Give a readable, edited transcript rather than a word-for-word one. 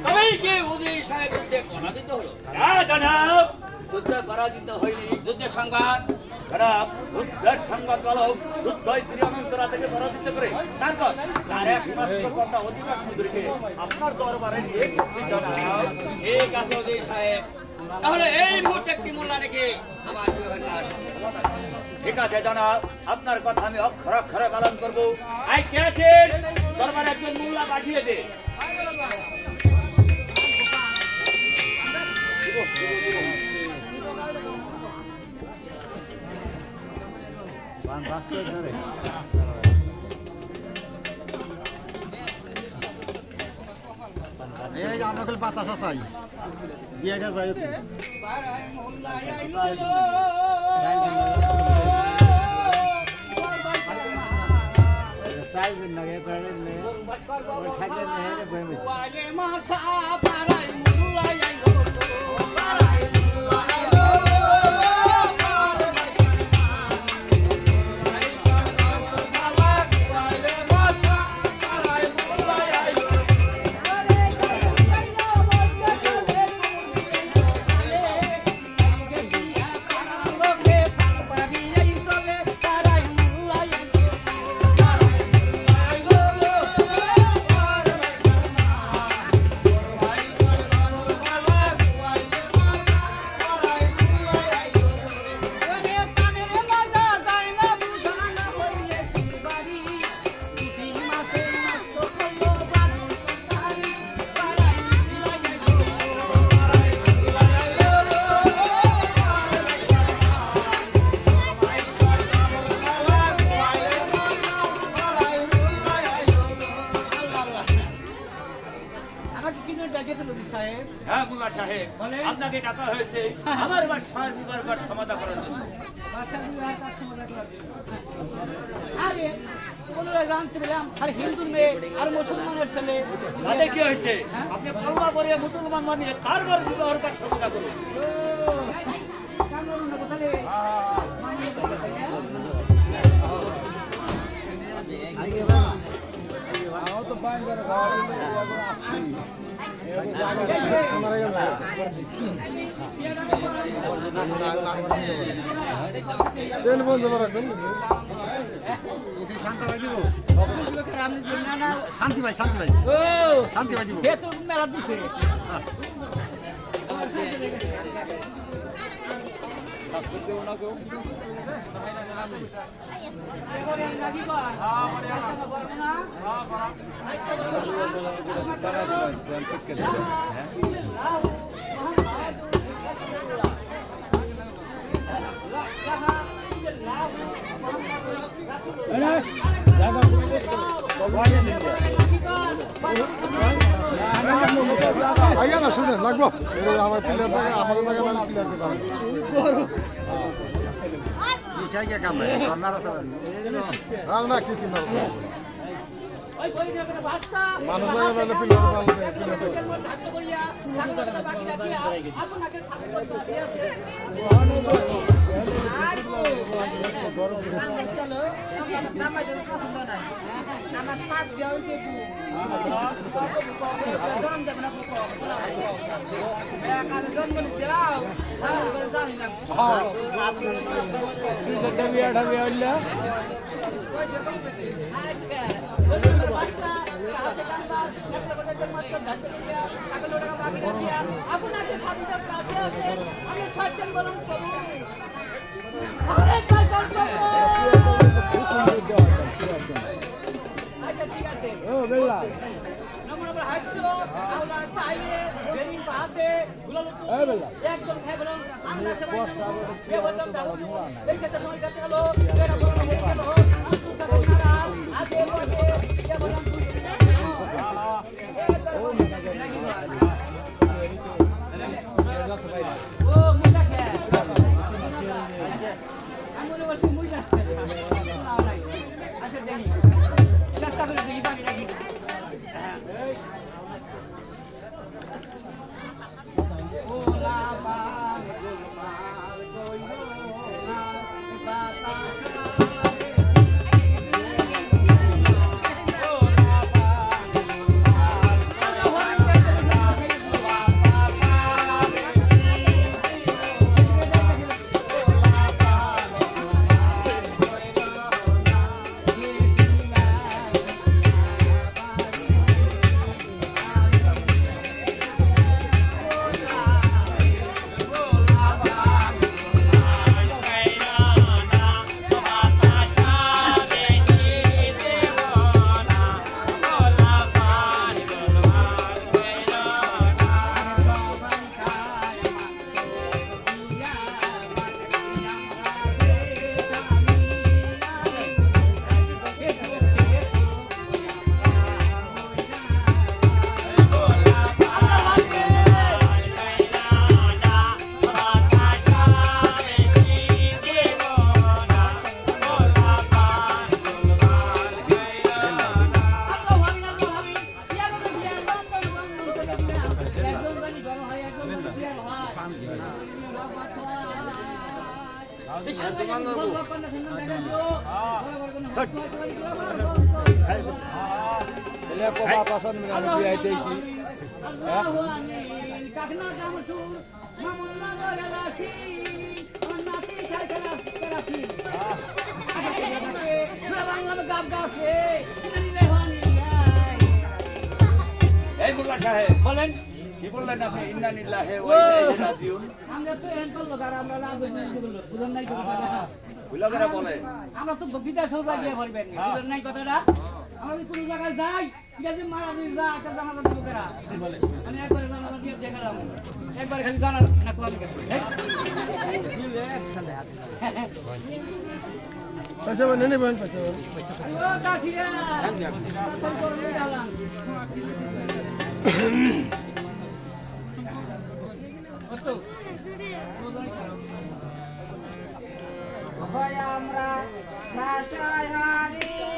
তবেই কি উজির সাহেব যুদ্ধে পরাজিত হলো? জনাব, যুদ্ধে পরাজিত হয়নি। যুদ্ধের সংবাদ জনাব, যুদ্ধের সংবাদ হলো যুদ্ধই শ্রীঅনন্তরা থেকে পরাজিত করে তারপর তার একমাত্র কন্যা অধিকা সুন্দরীকে আপনার দরবারে নিয়ে জনাব। ঠিক আছে উজির সাহেব, তাহলে এই মুহূর্তে একটি মোল্লা রেখে আমার বিবাহের কাজ সমাধান করুন। ঠিক আছে জনাব, আপনার কথা আমি অক্ষরে অক্ষরে পালন করবো। আই কে আছেন? দরবারে একজন মোল্লা পাঠিয়ে দে। আমাকে বাতাসা চাই বিয়েটা যাই চাইবেন না হ্যাঁ মোল্লা সাহেব, আপনাকে ডাকা হয়েছে আমার বাসার বিবাহ সমাধান করার জন্য। জানতে পেলাম আর হিন্দুর মেয়ে আর মুসলমানের ছেলে, তাতে কি হয়েছে? আপনি কলমা করে মুসলমান মানিয়ে তারপর বিবাহের কাজ সমাধান করুন। শান্তি ভাই শান্তি ভাই শান্তি ভাই দিব মেলা দিছে আগে না শুনেন লাগবো আমার প্লেয়ার থাকে আমাদের লাগে মানে প্লেয়ার দিতে হবে বিষয়কে কাম নাই রান্নার আছে রান্না কিছু না মানুষ লাগে মানে প্লেয়ার ভালো আমার সাত দেওয়া হয়েছে এলে কবা পাছন মিনা বিয়াই দেইছি কাকনা জামসুর মামুন্না গলাসি নাতি ছাইছানা করাছি বাংলা গাব গাছে নিলে হনি এই মোল্লা সাহেব বলেন কি বললেন আপনি ইন্না নিল্লাহি ওয়া ইন্না ইলাইহি রাজিউন আমরা তো এন করলো আর আমরা লাভ বুঝুন নাই কথাটা বুলাগরা বলে আমরা তো বগিতা সৌদা দিয়ে ভরবেন বুঝুন নাই কথাটা আমরা যদি কোনো জায়গায় যাই ঠিক আছে মারা দিন যা একটা জানালা দিব কেরা বলে মানে একবারে জানালা দিয়ে দেখালাম একবার খালি জানা না কোন গেছে পয়সা বনে নেবেন পয়সা ও কাশিরা কত করে ডালাম কত ভয় আমরা শাসায় হারি